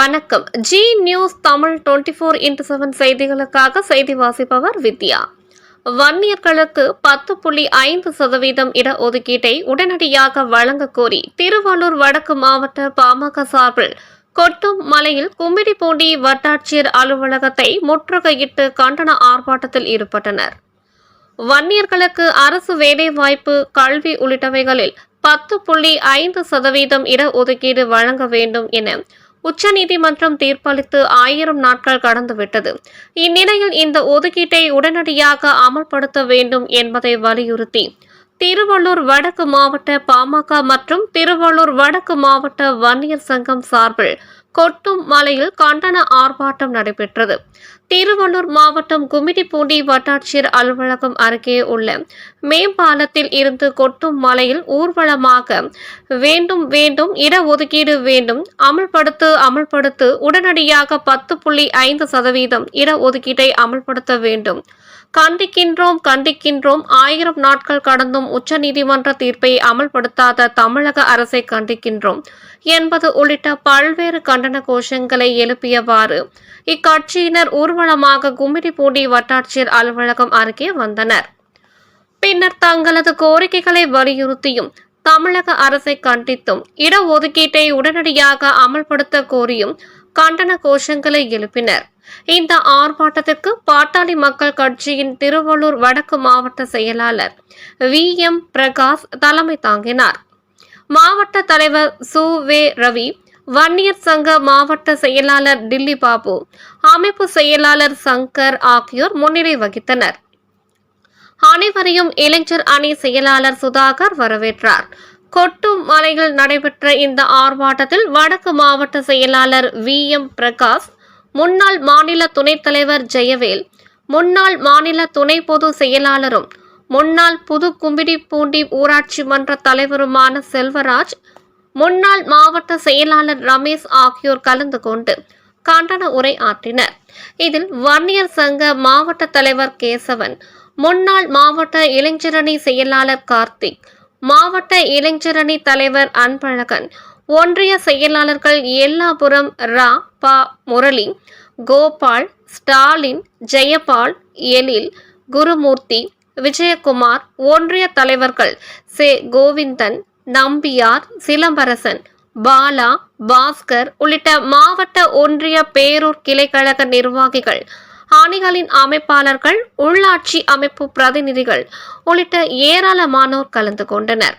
வணக்கம். G news Tamil 24x7 செய்திகளுக்காக செய்தி வாசிப்பவர் வித்யா. வன்னியர்களுக்கு 10.5% இடஒதுக்கீட்டை உடனடியாக வழங்க கோரி திருவள்ளூர் வடக்கு மாவட்ட பாமக சார்பில் கொட்டும் மலையில் கும்மிடிப்பூண்டி வட்டாட்சியர் அலுவலகத்தை முற்றுகையிட்டு கண்டன ஆர்ப்பாட்டத்தில் ஈடுபட்டனர். வன்னியர்களுக்கு அரசு வேலைவாய்ப்பு, கல்வி உள்ளிட்டவைகளில் 10.5% இடஒதுக்கீடு வழங்க வேண்டும் என உச்சநீதிமன்றம் தீர்ப்பளித்து 1000 நாட்கள் கடந்துவிட்டது. இந்நிலையில் இந்த ஒதுக்கீட்டை உடனடியாக அமல்படுத்த வேண்டும் என்பதை வலியுறுத்தி திருவள்ளூர் வடக்கு மாவட்ட பாமக மற்றும் திருவள்ளூர் வடக்கு மாவட்ட வன்னியர் சங்கம் சார்பில் கொட்டும் மலையில் கண்டன ஆர்ப்பாட்டம் நடைபெற்றது. திருவள்ளூர் மாவட்டம் கும்மிடிப்பூண்டி வட்டாட்சியர் அலுவலகம் அருகே உள்ள மேம்பாலத்தில் இருந்து கொட்டும் மலையில் ஊர்வலமாக வேண்டும் வேண்டும் இடஒதுக்கீடு வேண்டும், அமல்படுத்து உடனடியாக 10.5% இடஒதுக்கீட்டை அமல்படுத்த வேண்டும், கண்டிக்கின்றோம் 1000 நாட்கள் கடந்தும் உச்சநீதிமன்ற தீர்ப்பை அமல்படுத்தாத தமிழக அரசை கண்டிக்கின்றோம் என்பது உள்ளிட்ட பல்வேறு கண்டன கோஷங்களை எழுப்பியவாறு இக்கட்சியினர் ஊர்வலமாக கும்மிடிப்பூண்டி வட்டாட்சியர் அலுவலகம் அருகே வந்தனர். பின்னர் தங்களது கோரிக்கைகளை வலியுறுத்தியும் தமிழக அரசை கண்டித்தும் இடஒதுக்கீட்டை உடனடியாக அமல்படுத்த கோரியும் கண்டன கோஷங்களை எழுப்பினர். இந்த ஆர்ப்பாட்டத்திற்கு பாட்டாளி மக்கள் கட்சியின் திருவள்ளூர் வடக்கு மாவட்ட செயலாளர் VM பிரகாஷ் தலைமை தாங்கினார். மாவட்ட தலைவர் சு.வே. ரவி, வன்னியர் சங்க மாவட்ட செயலாளர் டில்லி பாபு, அமைப்பு செயலாளர் சங்கர் ஆகியோர் முன்னிலை வகித்தனர். அனைவரையும் இளைஞர் அணி செயலாளர் சுதாகர் வரவேற்றார். கொட்டும் மலையில் நடைபெற்ற இந்த ஆர்ப்பாட்டத்தில் வடக்கு மாவட்ட செயலாளர் VM பிரகாஷ், முன்னாள் மாநில துணைத் தலைவர் ஜெயவேல், முன்னாள் மாநில துணை பொது செயலாளரும் முன்னாள் புது கும்மிடிப்பூண்டி ஊராட்சி மன்ற தலைவருமான செல்வராஜ், முன்னாள் மாவட்ட செயலாளர் ரமேஷ் ஆகியோர் கலந்து கொண்டு கண்டன உரை ஆற்றினர். இதில் வன்னியர் சங்க மாவட்ட தலைவர் கேசவன், முன்னாள் மாவட்ட இளைஞரணி செயலாளர் கார்த்திக், மாவட்ட இளைஞரணி தலைவர் அன்பழகன், ஒன்றிய செயலாளர்கள் எல்லாபுரம் ரா. ப. முரளி, கோபால், ஸ்டாலின், ஜெயபால், எழில், குருமூர்த்தி, விஜயகுமார், ஒன்றிய தலைவர்கள் சே. கோவிந்தன், நம்பியார், சிலம்பரசன், பாலா, பாஸ்கர் உள்ளிட்ட மாவட்ட ஒன்றிய பேரூர் கிளைக்கழக நிர்வாகிகள், அணிகளின் அமைப்பாளர்கள், உள்ளாட்சி அமைப்பு பிரதிநிதிகள் உள்ளிட்ட ஏராளமானோர் கலந்து கொண்டனர்.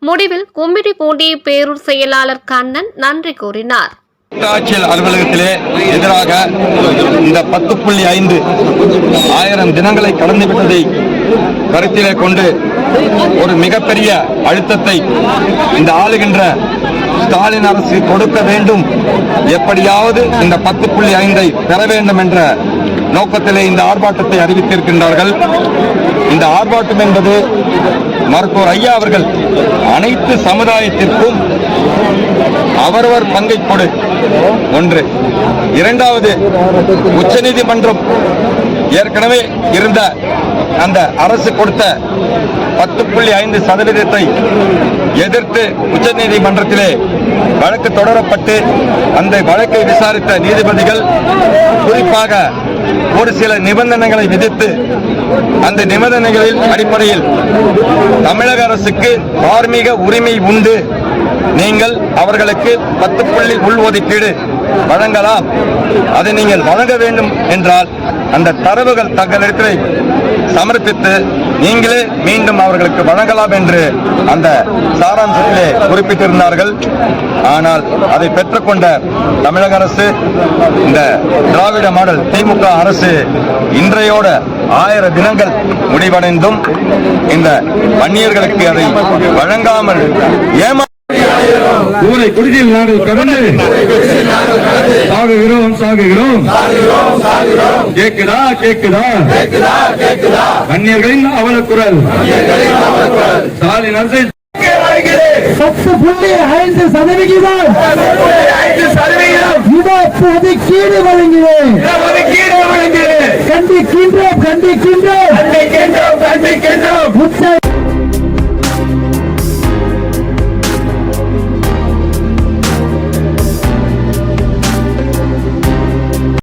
முடிவில் கும்மிடிப்பூண்டி பேரூர் செயலாளர் கண்ணன் நன்றி கூறினார். வட்டாட்சியர் அலுவலகத்திலே எதிராக இந்த 10.5 தினங்களை கடந்துவிட்டதை கருத்திலே கொண்டு ஒரு மிகப்பெரிய அழுத்தத்தை இந்த ஆளுகின்ற ஸ்டாலின் அரசு கொடுக்க வேண்டும், எப்படியாவது இந்த 10.5 பெற வேண்டும் என்ற நோக்கத்திலே இந்த ஆர்ப்பாட்டத்தை அறிவித்திருக்கின்றார்கள். இந்த ஆர்ப்பாட்டம் என்பது மருத்துவர் ஐயா அவர்கள் அனைத்து சமுதாயத்திற்கும் அவரவர் பங்கை கொடு ஒன்று. இரண்டாவது, உச்சநீதிமன்றம் ஏற்கனவே இருந்த அந்த அரசு கொடுத்த 10.5% எதிர்த்து உச்சநீதிமன்றத்திலே வழக்கு தொடரப்பட்டு அந்த வழக்கை விசாரித்த நீதிபதிகள் குறிப்பாக ஒரு சில நிபந்தனைகளை விதித்து அந்த நிபந்தனைகளின் அடிப்படையில் தமிழக அரசுக்கு தார்மீக உரிமை உண்டு, நீங்கள் அவர்களுக்கு 10 உள்ஒதுக்கீடு வழங்கலாம், அதை நீங்கள் வழங்க வேண்டும் என்றால் அந்த தரவுகள் தங்களிடத்தில் சமர்ப்பித்து நீங்களே மீண்டும் அவர்களுக்கு வழங்கலாம் என்று அந்த சாராம்சத்திலே குறிப்பிட்டிருந்தார்கள். ஆனால் அதை பெற்றுக்கொண்ட தமிழக அரசு, இந்த திராவிட மாடல் திமுக அரசு இன்றையோட 1000 தினங்கள் முடிவடைந்தும் இந்த வன்னியர்களுக்கு அதை வழங்காமல் ஊரை குடியில் நாடு கடந்து சாகுகிறோம். கேக்குதா வன்னியர்களின் அவலக்குரல் ஸ்டாலின் அரசு 10.5% ஒதுக்கீடு வழங்குகிறேன். கண்டிக்கின்றோம்.